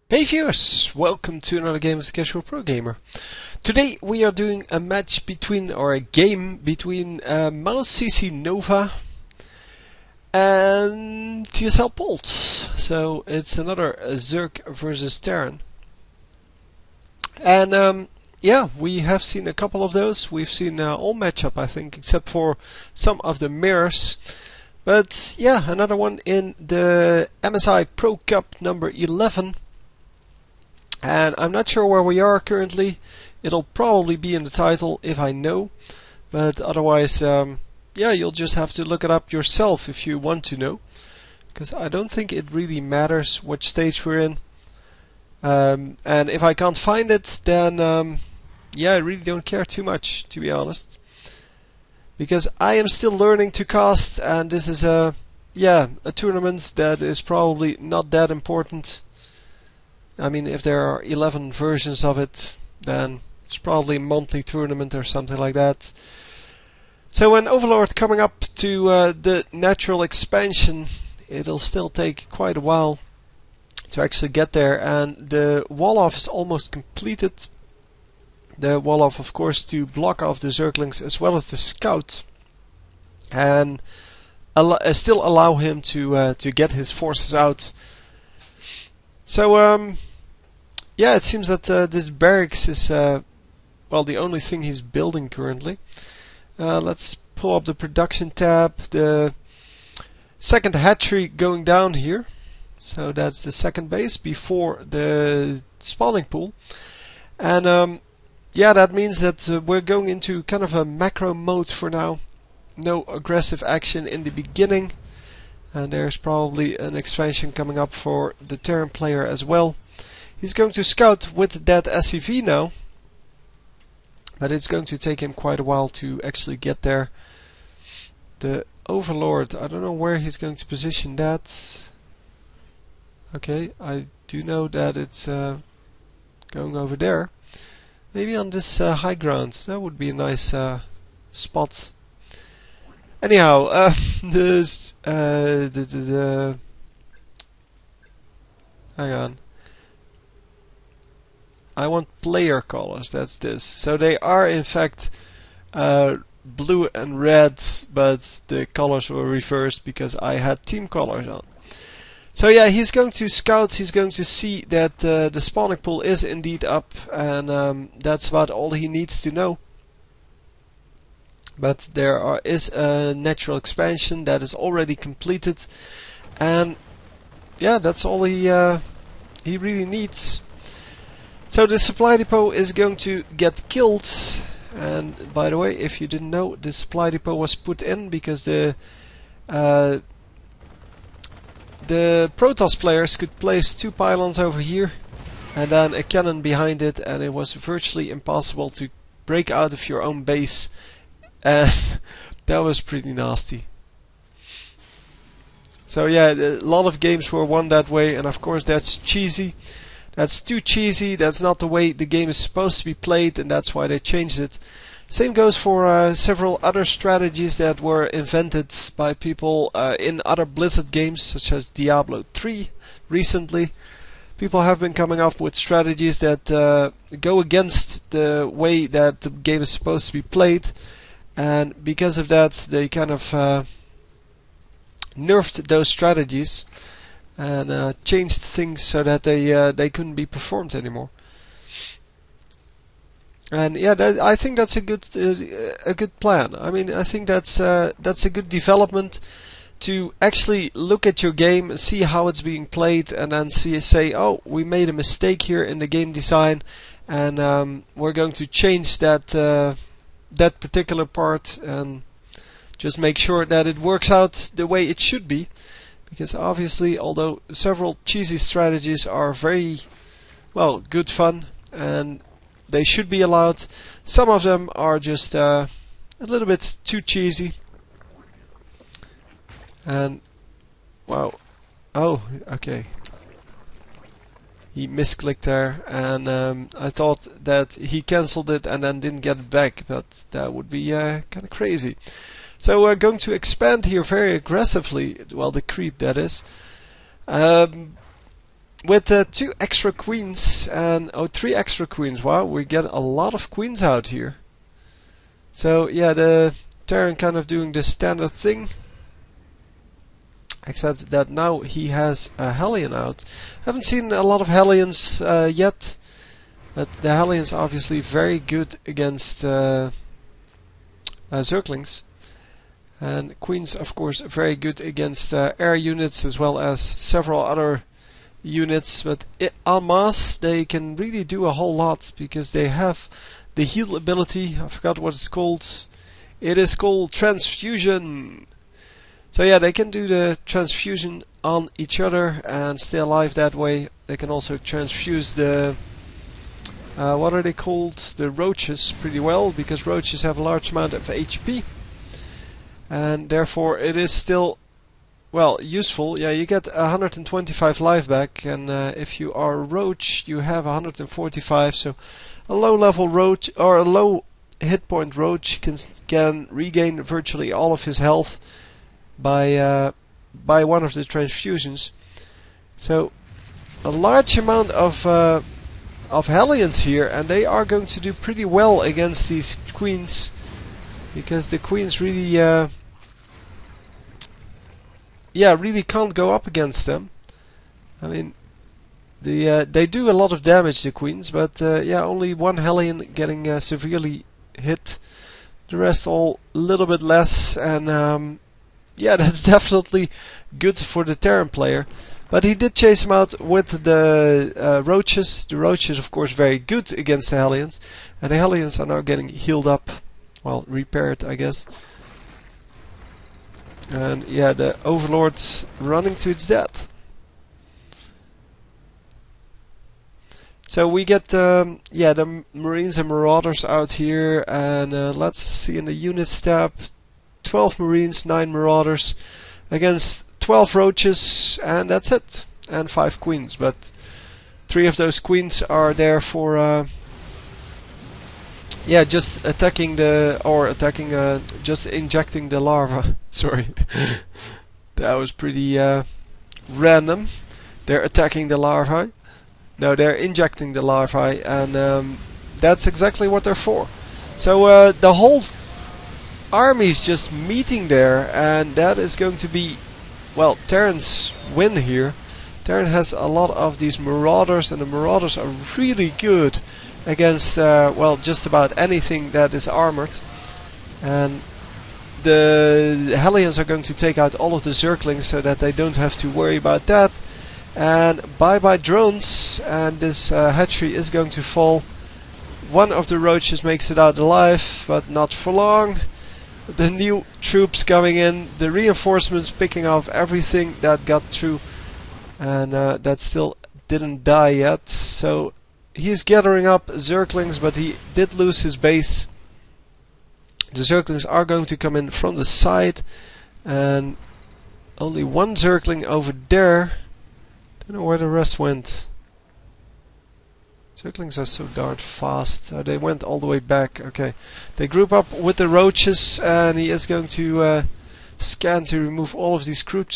Hey viewers, welcome to another game of the Casual Pro Gamer. Today we are doing a match between, or a game between mouzCCNova and TSLPolt. So it's another Zerg versus Terran. And yeah, we have seen a couple of those. We've seen all matchup, I think, except for some of the mirrors. But yeah, another one in the MSI Pro Cup number 11. And I'm not sure where we are currently. It'll probably be in the title if I know. But otherwise, yeah, you'll just have to look it up yourself if you want to know. Because I don't think it really matters which stage we're in. And if I can't find it, then yeah, I really don't care too much, to be honest. Because I am still learning to cast, and this is a tournament that is probably not that important. I mean, if there are 11 versions of it, then it's probably a monthly tournament or something like that. So when Overlord coming up to the natural expansion, it'll still take quite a while to actually get there. And the wall-off is almost completed. The wall-off, of course, to block off the Zerglings as well as the scout. And still allow him to get his forces out. So, yeah, it seems that this barracks is, well, the only thing he's building currently. Let's pull up the production tab. The second hatchery going down here. So that's the second base before the spawning pool. And, yeah, that means that we're going into kind of a macro mode for now. No aggressive action in the beginning. And there's probably an expansion coming up for the Terran player as well. He's going to scout with that SCV now. But it's going to take him quite a while to actually get there. The Overlord, I don't know where he's going to position that. Okay, I do know that it's going over there. Maybe on this high ground. That would be a nice spot. Anyhow, hang on. I want player colors, that's this. So they are in fact blue and red, but the colors were reversed because I had team colors on. So yeah, he's going to scout, he's going to see that the spawning pool is indeed up, and that's about all he needs to know. But there is a natural expansion that is already completed, and yeah, that's all he really needs. So the supply depot is going to get killed. And by the way, if you didn't know, the supply depot was put in because the Protoss players could place 2 pylons over here and then a cannon behind it, and it was virtually impossible to break out of your own base. And that was pretty nasty. So yeah, a lot of games were won that way, and of course that's cheesy. That's too cheesy, that's not the way the game is supposed to be played, and that's why they changed it. Same goes for several other strategies that were invented by people in other Blizzard games, such as Diablo 3 recently. People have been coming up with strategies that go against the way that the game is supposed to be played. And because of that, they kind of nerfed those strategies and changed things so that they couldn't be performed anymore. And yeah, I think that's a good plan. I mean, I think that's a good development to actually look at your game, see how it's being played, and then say, oh, we made a mistake here in the game design, and we're going to change that particular part and just make sure that it works out the way it should be. Because obviously, although several cheesy strategies are very, well, good fun and they should be allowed, some of them are just a little bit too cheesy. And wow, oh, okay. He misclicked there, and I thought that he cancelled it and then didn't get it back, but that would be kind of crazy. So we're going to expand here very aggressively, well, the creep that is. with 2 extra queens and 3 extra queens. Wow, we get a lot of queens out here. So yeah, the Terran kind of doing the standard thing, except that now he has a Hellion out. Haven't seen a lot of Hellions yet, but the Hellions are obviously very good against Zerglings. And Queens, of course, very good against air units as well as several other units. But en masse, they can really do a whole lot because they have the heal ability. I forgot what it's called. It is called transfusion. So yeah, they can do the transfusion on each other and stay alive that way. They can also transfuse the what are they called? The roaches pretty well, because roaches have a large amount of HP. And therefore it is still, well, useful. Yeah, you get 125 life back, and if you are a roach you have 145, so a low level roach or a low hit point roach can regain virtually all of his health by one of the transfusions. So a large amount of Hellions here, and they are going to do pretty well against these queens, because the queens really really can't go up against them. I mean, they do a lot of damage, the queens, but yeah, only one Hellion getting severely hit. The rest all a little bit less, and yeah, that's definitely good for the Terran player. But he did chase him out with the roaches. The roaches, of course, very good against the Hellions, and the Hellions are now getting healed up. Well, repaired, I guess. And yeah, the Overlord's running to its death. So we get yeah, the Marines and Marauders out here, and let's see in the unit stab, 12 Marines, 9 Marauders against 12 roaches, and that's it. And 5 queens, but 3 of those queens are there for yeah, just attacking just injecting the larva. Sorry, that was pretty random. They're attacking the larvae. No, they're injecting the larvae, and that's exactly what they're for. So the whole army's just meeting there, and that is going to be, well, Terran's win here. Terran has a lot of these Marauders, and the Marauders are really good against, well, just about anything that is armored. And the Hellions are going to take out all of the Zerglings so that they don't have to worry about that. And bye-bye drones, and this hatchery is going to fall. One of the roaches makes it out alive, but not for long. The new troops coming in, the reinforcements picking off everything that got through, and that still didn't die yet. So he's gathering up Zerglings, but he did lose his base. The Zerglings are going to come in from the side, and only one Zergling over there. Don't know where the rest went. Zerglings are so darn fast. They went all the way back. Okay, they group up with the roaches, and he is going to scan to remove all of these creep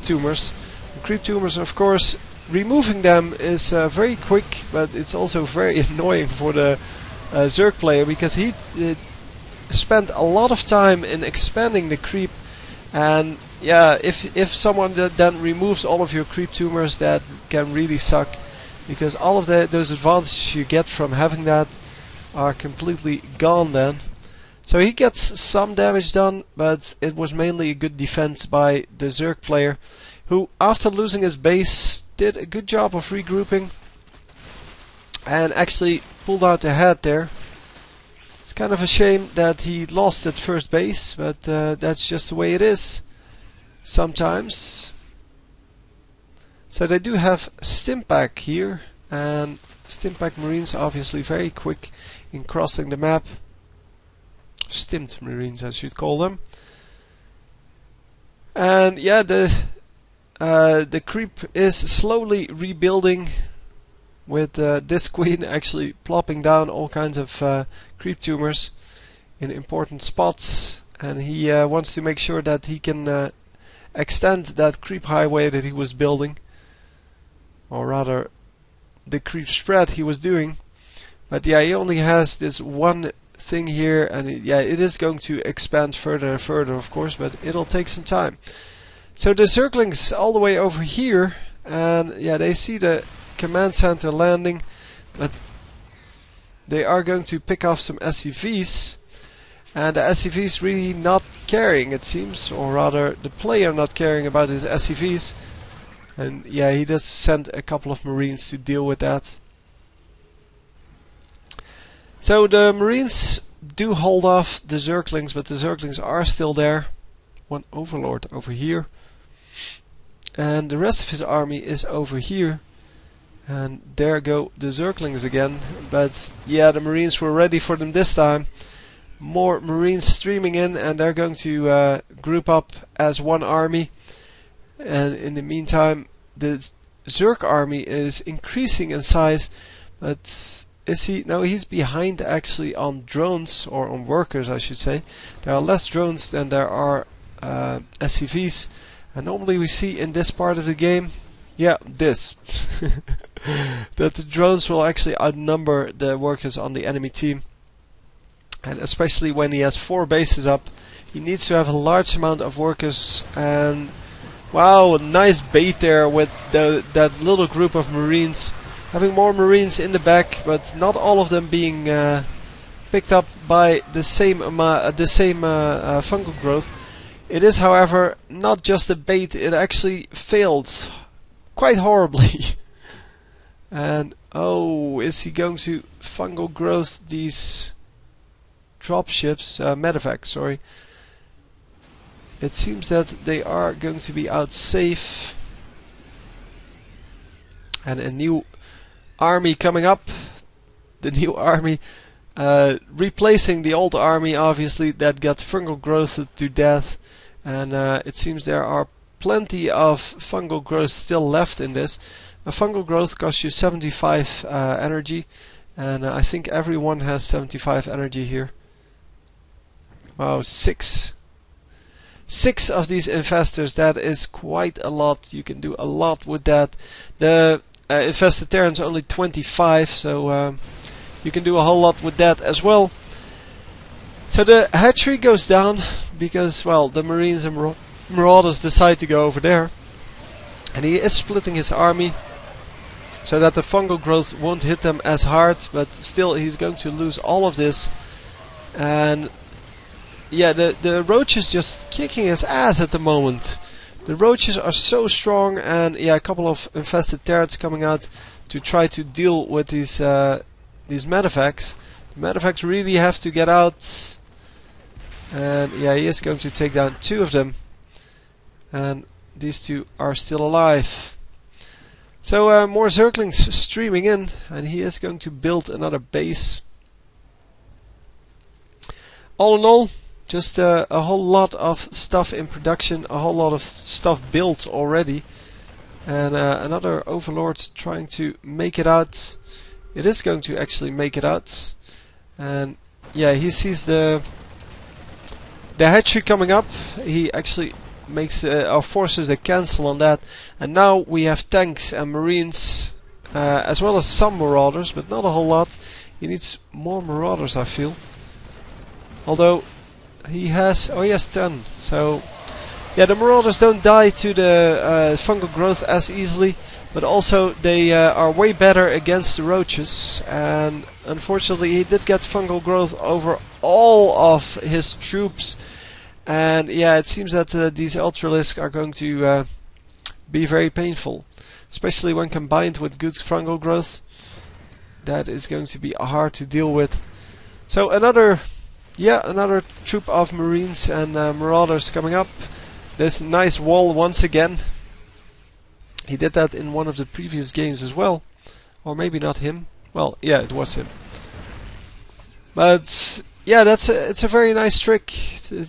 tumors. The creep tumors, of course, removing them is very quick, but it's also very annoying for the Zerg player, because he spent a lot of time in expanding the creep, and yeah, if someone then removes all of your creep tumors, that can really suck, because all of those advantages you get from having that are completely gone then. So he gets some damage done, but it was mainly a good defense by the Zerg player, who, after losing his base, did a good job of regrouping and actually pulled out ahead there. It's kind of a shame that he lost that first base, but that's just the way it is sometimes. So they do have Stimpack here, and Stimpack Marines obviously very quick in crossing the map. Stimmed Marines, I should call them. And yeah, the creep is slowly rebuilding, with this queen actually plopping down all kinds of creep tumors in important spots, and he wants to make sure that he can extend that creep highway that he was building. or rather the creep spread he was doing. But yeah, he only has this one thing here, and it is going to expand further and further, of course, but it'll take some time. So the Zerglings all the way over here, and yeah, they see the command center landing, but they are going to pick off some SCVs, and the SCVs really not caring, it seems, or rather the player not caring about his SCVs. And yeah, he does send a couple of Marines to deal with that. So the Marines do hold off the Zerglings, but the Zerglings are still there. One Overlord over here. And the rest of his army is over here. And there go the Zerglings again. But yeah, the Marines were ready for them this time. More Marines streaming in, and they're going to group up as one army. And in the meantime, the Zerg army is increasing in size, but is he? No, he's behind actually on drones, or on workers I should say. There are less drones than there are SCVs, and normally we see in this part of the game, yeah, this, that the drones will actually outnumber the workers on the enemy team. And especially when he has 4 bases up, he needs to have a large amount of workers. And wow, a nice bait there with that little group of Marines. Having more Marines in the back, but not all of them being picked up by the same fungal growth. It is, however, not just a bait, it actually failed quite horribly. And oh, is he going to fungal growth these dropships, medevacs, sorry. It seems that they are going to be out safe. And a new army coming up. The new army replacing the old army, obviously, that got fungal growth to death. And it seems there are plenty of fungal growth still left in this. A fungal growth costs you 75 energy. And I think everyone has 75 energy here. Wow, 6 of these infestors, that is quite a lot. You can do a lot with that. The infested Terrans only 25, so you can do a whole lot with that as well. So the hatchery goes down because, well, the Marines and Marauders decide to go over there. And he is splitting his army so that the fungal growth won't hit them as hard, but still he's going to lose all of this. And yeah, the roach is just kicking his ass at the moment. The roaches are so strong, and yeah, a couple of infested Terrans coming out to try to deal with these medevacs. The medevacs really have to get out, and yeah, he is going to take down 2 of them, and these 2 are still alive. So more Zerglings streaming in, and he is going to build another base. All in all, just a whole lot of stuff in production, a whole lot of stuff built already. And another Overlord trying to make it out. It is going to actually make it out. And yeah, he sees the hatchery coming up. He actually makes or forces a cancel on that. And now we have tanks and Marines, as well as some Marauders, but not a whole lot. He needs more Marauders, I feel. Although he has 10. So yeah, the Marauders don't die to the fungal growth as easily, but also they are way better against the roaches. And unfortunately, he did get fungal growth over all of his troops. And yeah, it seems that these Ultralisks are going to be very painful, especially when combined with good fungal growth. That is going to be hard to deal with. So another troop of Marines and Marauders coming up. This nice wall once again. He did that in one of the previous games as well. Or maybe not him. Well, yeah, it was him. But yeah, it's a very nice trick,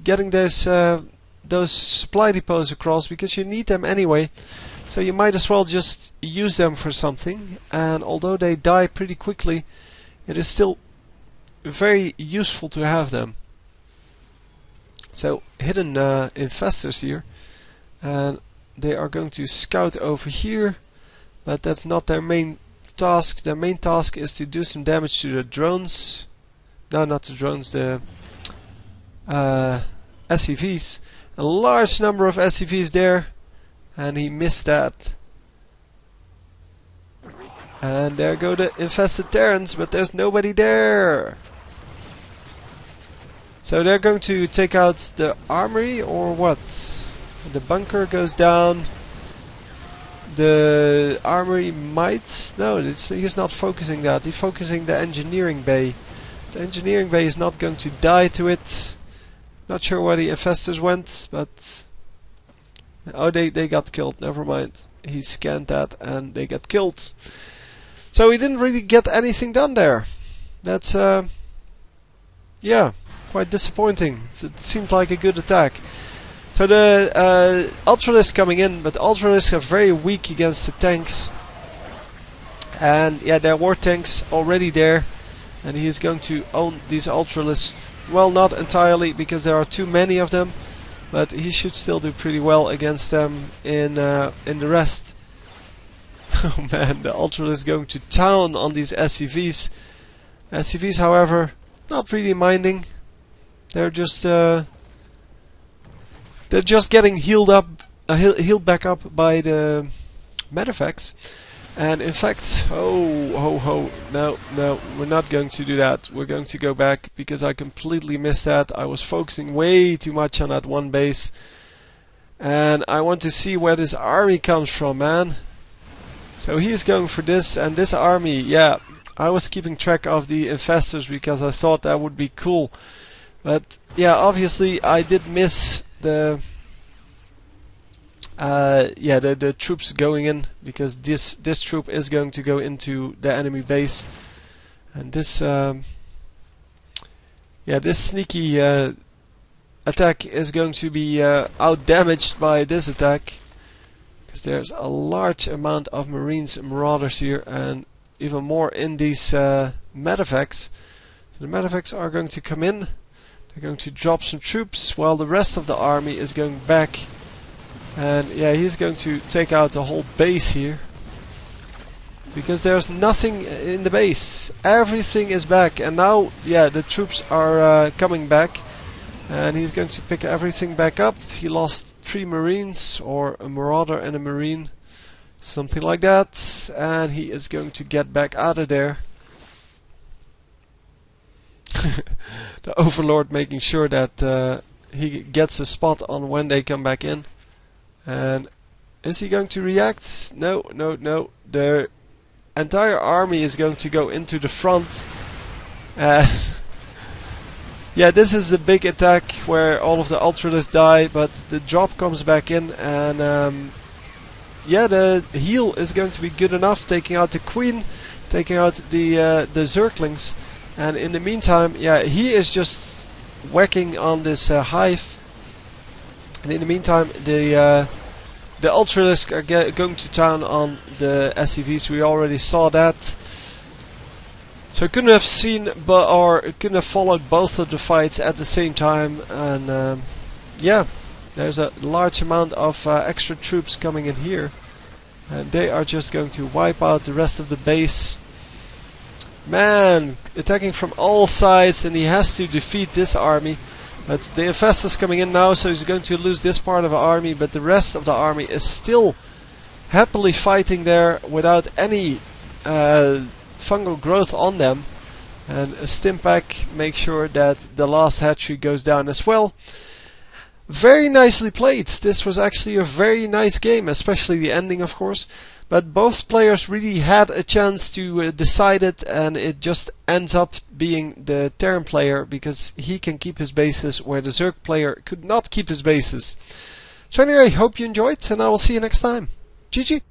getting those supply depots across, because you need them anyway. So you might as well just use them for something. And although they die pretty quickly, it is still very useful to have them. So hidden infestors here, and they are going to scout over here, but that's not their main task. Their main task is to do some damage to the drones. No, not the drones, the SCVs. A large number of SCVs there, and he missed that. And there go the infested Terrans, but there's nobody there. So they're going to take out the armory, or what? The bunker goes down. The armory might... No, he's not focusing that. He's focusing the engineering bay. The engineering bay is not going to die to it. Not sure where the infestors went, but... Oh, they got killed. Never mind. He scanned that and they got killed. So he didn't really get anything done there. That's... yeah, quite disappointing. It seemed like a good attack. So the Ultralisk coming in, but the Ultralisk are very weak against the tanks. And yeah, there were tanks already there. And he is going to own these Ultralisks. Well, not entirely, because there are too many of them. But he should still do pretty well against them in the rest. Oh man, the Ultralisk going to town on these SCVs. SCVs, however, not really minding. They're just getting healed back up by the medevacts. And in fact, no, we're not going to do that. We're going to go back because I completely missed that. I was focusing way too much on that one base. And I want to see where this army comes from, man. So he is going for this, and this army, yeah, I was keeping track of the infestors because I thought that would be cool. But yeah, obviously I did miss the the troops going in, because this troop is going to go into the enemy base, and this this sneaky attack is going to be out damaged by this attack, because there's a large amount of Marines and Marauders here, and even more in these medevacts. So the medevacts are going to come in. They're going to drop some troops while the rest of the army is going back. And yeah, he's going to take out the whole base here, because there's nothing in the base. Everything is back, and now yeah, the troops are coming back, and he's going to pick everything back up. He lost 3 Marines, or a Marauder and a Marine, something like that, and he is going to get back out of there. The Overlord making sure that he gets a spot on when they come back in. And is he going to react? No. The entire army is going to go into the front. Yeah, this is the big attack where all of the Ultralisks die, but the drop comes back in, and yeah, the heal is going to be good enough, taking out the Queen, taking out the Zerglings, and in the meantime, yeah, he is just whacking on this hive. And in the meantime, the Ultralisk are going to town on the SCVs. We already saw that. So I couldn't have seen, or couldn't have followed both of the fights at the same time. And yeah, there's a large amount of extra troops coming in here, and they are just going to wipe out the rest of the base. Man, attacking from all sides, and he has to defeat this army. But the infestor's coming in now, so he's going to lose this part of the army, but the rest of the army is still happily fighting there without any fungal growth on them. And a Stimpak makes sure that the last hatchery goes down as well. Very nicely played. This was actually a very nice game, especially the ending, of course. But both players really had a chance to decide it, and it just ends up being the Terran player, because he can keep his bases where the Zerg player could not keep his bases. So anyway, hope you enjoyed, and I will see you next time. GG!